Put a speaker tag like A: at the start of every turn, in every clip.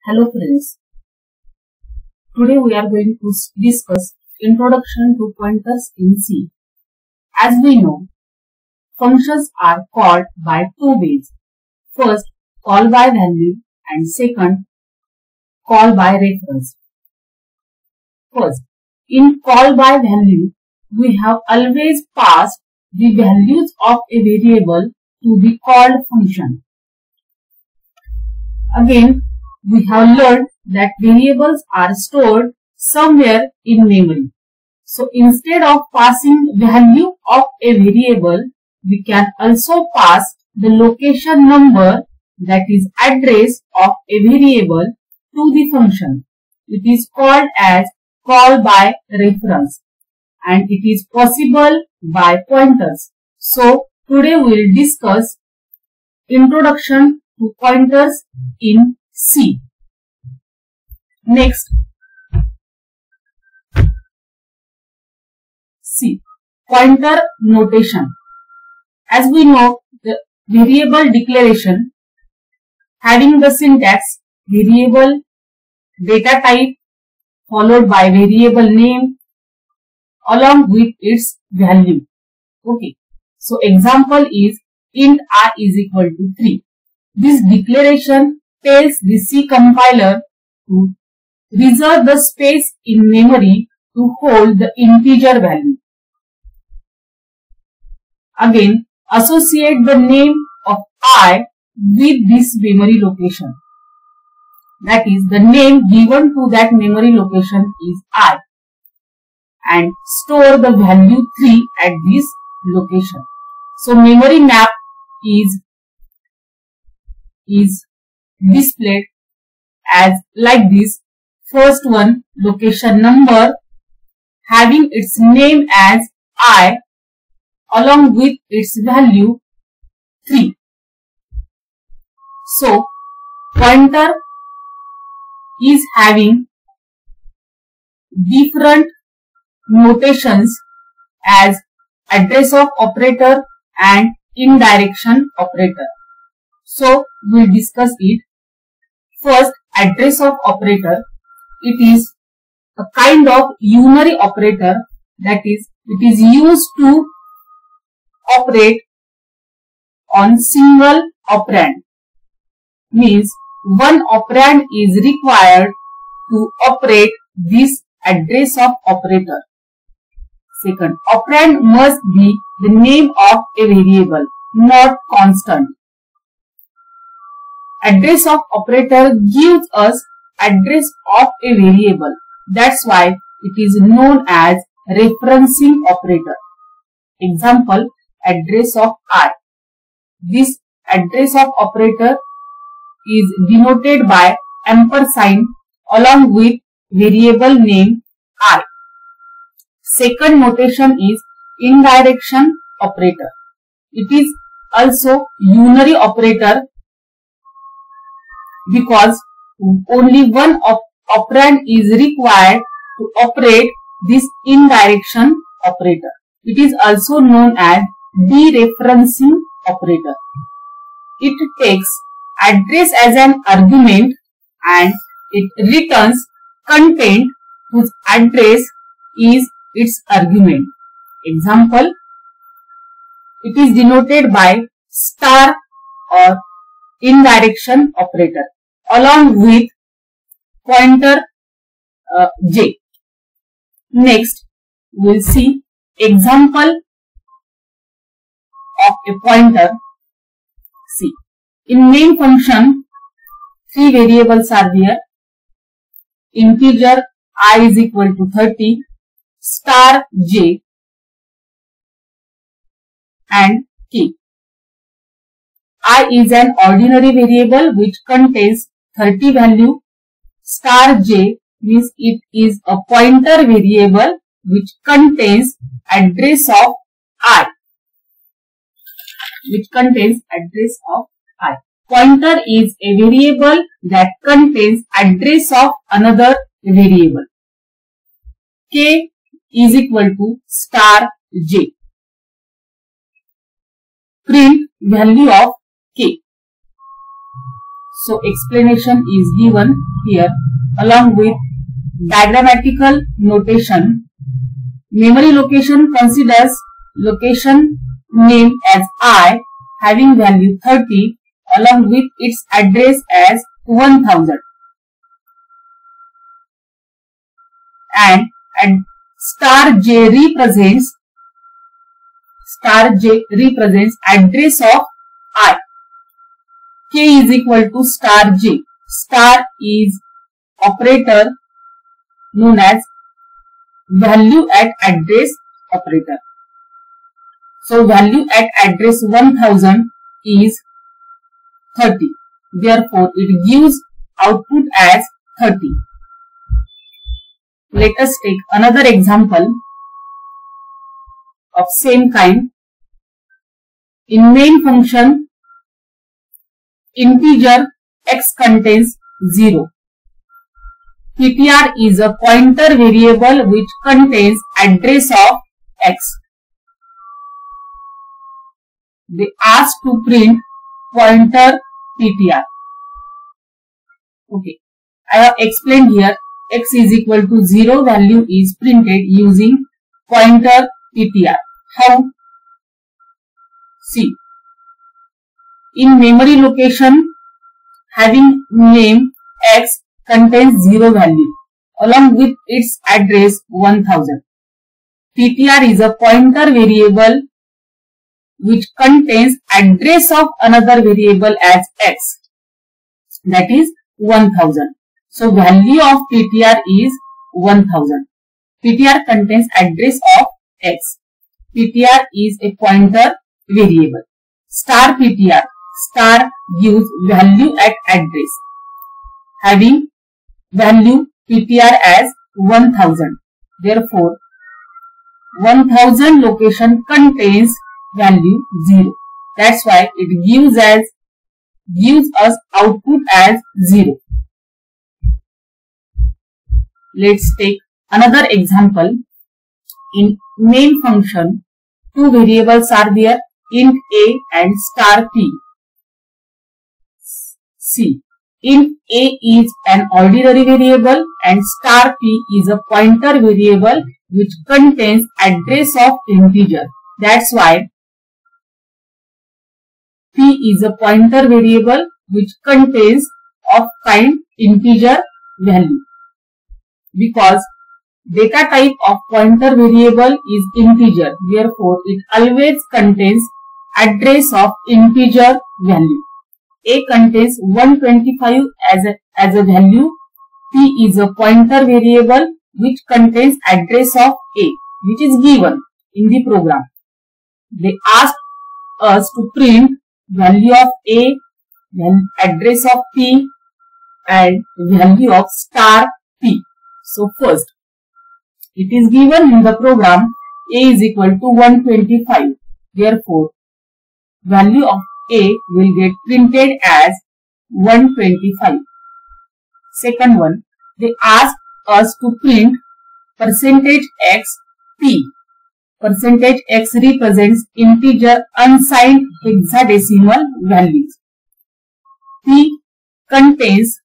A: Hello friends, today we are going to discuss introduction to pointers in C. As we know, functions are called by two ways. First, call by value and second, call by reference. First, in call by value, we have always passed the values of a variable to the called function. Again, we have learned that variables are stored somewhere in memory. So instead of passing value of a variable, we can also pass the location number, that is address of a variable, to the function. It is called as call by reference and it is possible by pointers. So today we will discuss introduction to pointers in C. Next, C. Pointer notation. As we know, the variable declaration having the syntax variable data type followed by variable name along with its value. Okay. So example is int I is equal to 3. This declaration tells the C compiler to reserve the space in memory to hold the integer value. Again, associate the name of I with this memory location. That is, the name given to that memory location is I, and store the value 3 at this location. So memory map is displayed as like this. First one, location number having its name as I along with its value 3. So pointer is having different notations as address of operator and indirection operator. So we will discuss it. First, address of operator. It is a kind of unary operator, that is, it is used to operate on single operand. Means one operand is required to operate this address of operator. Second, operand must be the name of a variable, not constant. Address of operator gives us address of a variable. That's why it is known as referencing operator. Example, address of I. This address of operator is denoted by ampersand along with variable name I. Second notation is indirection operator. It is also unary operator because only one operand is required to operate this indirection operator. It is also known as dereferencing operator. It takes address as an argument and it returns content whose address is its argument. Example, it is denoted by star or indirection operator along with pointer j. Next, we will see example of a pointer C. In main function, three variables are there. Integer I is equal to 30, star j and k. I is an ordinary variable which contains 30 value. Star j means it is a pointer variable which contains address of I. Pointer is a variable that contains address of another variable. K is equal to star j. Print value of k. So explanation is given here along with diagrammatical notation. Memory location considers location name as I having value 30 along with its address as 1000, and star J represents address of I. K is equal to star J. Star is operator known as value at address operator. So value at address 1000 is 30. Therefore, it gives output as 30. Let us take another example of same kind. In main function, integer x contains 0. ptr is a pointer variable which contains address of x. They ask to print pointer ptr. Okay, I have explained here x is equal to 0 value is printed using pointer ptr. How? See, in memory location having name x contains 0 value along with its address 1000. ptr is a pointer variable which contains address of another variable as x, that is 1000. So value of ptr is 1000. ptr contains address of x. ptr is a pointer variable. Star ptr, star gives value at address having value ptr as 1000. Therefore, 1000 location contains value 0. That's why it gives us output as 0. Let's take another example. In main function, two variables are there, int a and star p. See, int a is an ordinary variable and star p is a pointer variable which contains address of integer. That's why p is a pointer variable which contains of kind integer value. Because data type of pointer variable is integer, therefore it always contains address of integer value. A contains 125 as a value. P is a pointer variable which contains address of A, which is given in the program. They ask us to print value of A, then address of P and value of star P. So first, it is given in the program A is equal to 125. Therefore, value of A will get printed as 125. Second one, they ask us to print percentage x P. Percentage x represents integer unsigned hexadecimal values. P is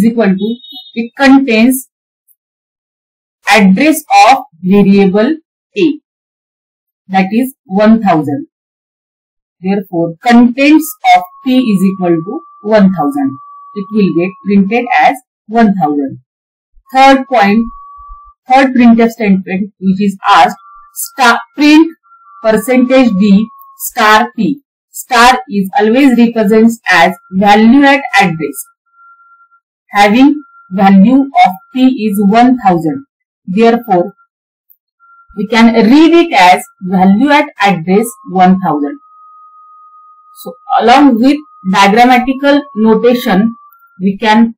A: equal to, it contains address of variable A, that is 1000. Therefore, contents of P is equal to 1000. It will get printed as 1000. Third printf statement which is asked, print percentage D star P. Star is always represents as value at address. Having value of P is 1000. Therefore, we can read it as value at address 1000. So, along with diagrammatical notation, we can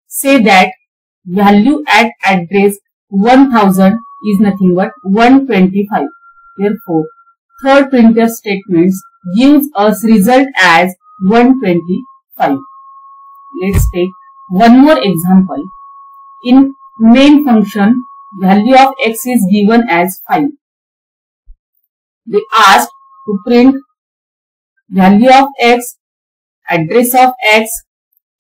A: say that value at address 1000 is nothing but 125. Therefore, third printf statement gives us result as 125. Let's take one more example. In main function, value of x is given as 5. They asked to print value of x, address of x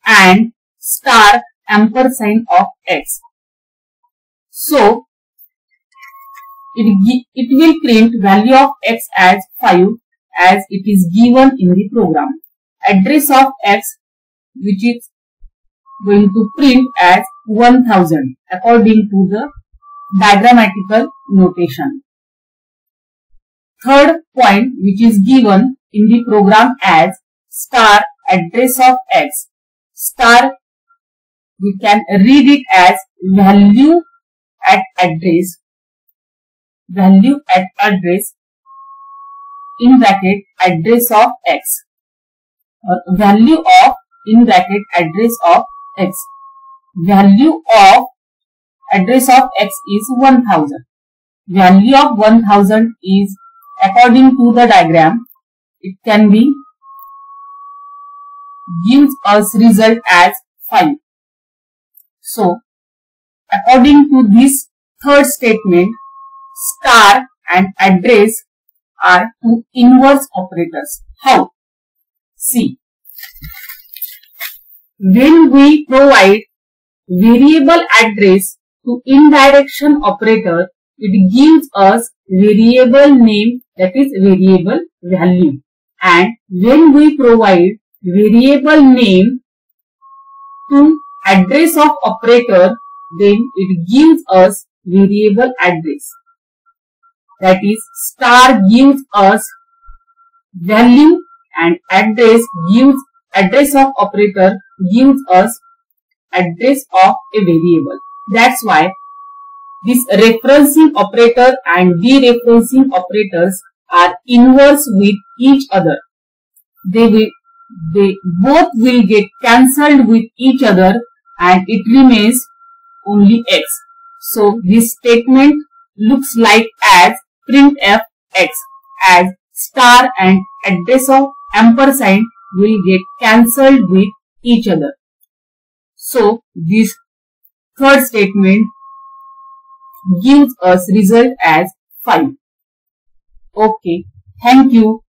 A: and star ampersand of x. So it will print value of x as 5 as it is given in the program. Address of x which is going to print as 1000 according to the diagrammatical notation. Third point which is given in the program as star address of x. Star we can read it as value at address in bracket address of x, or value of in bracket address of x. Value of address of x is 1000. Value of 1000 is according to the diagram, it can be gives us result as 5. So according to this third statement, star and address are two inverse operators. How? See, when we provide variable address to indirection operator, it gives us variable name, that is variable value. And when we provide variable name to address of operator, then it gives us variable address. That is, star gives us value and address of operator gives us address of a variable. That's why this referencing operator and dereferencing operators are inverse with each other. They both will get cancelled with each other and it remains only x. So this statement looks like as printf x, as star and address of ampersand will get cancelled with each other. So this third statement gives us result as 5. Okay, thank you.